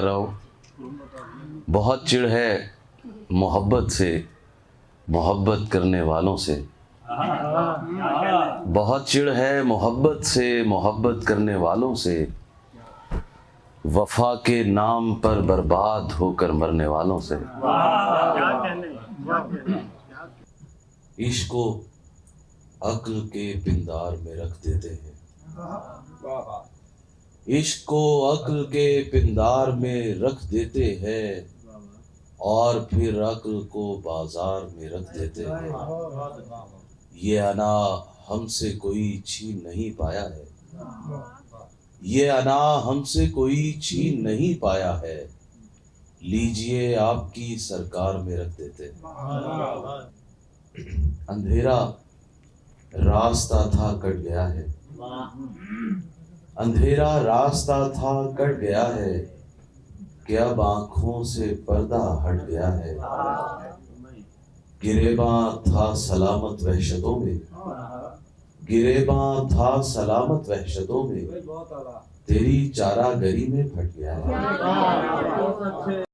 رہو بہت چڑ ہے محبت سے، محبت کرنے والوں سے، بہت چڑ ہے محبت سے، محبت کرنے والوں سے، وفا کے نام پر برباد ہو کر مرنے والوں سے۔ عشق کو عقل کے پندار میں رکھ دیتے ہیں، عشق کو عقل کے پندار میں رکھ دیتے ہیں، اور پھر عقل کو بازار میں رکھ دیتے ہیں۔ یہ انا ہم سے کوئی چھین نہیں پایا ہے، یہ انا ہم سے کوئی چھین نہیں پایا ہے، لیجئے آپ کی سرکار میں رکھ دیتے ہیں۔ اندھیرا راستہ تھا کٹ گیا ہے، اندھیرا راستہ تھا کٹ گیا ہے، کہ اب آنکھوں سے پردہ ہٹ گیا ہے۔ گریباں تھا سلامت وحشتوں میں، گریباں تھا سلامت وحشتوں میں، تیری چارہ گری میں پھٹ گیا ہے۔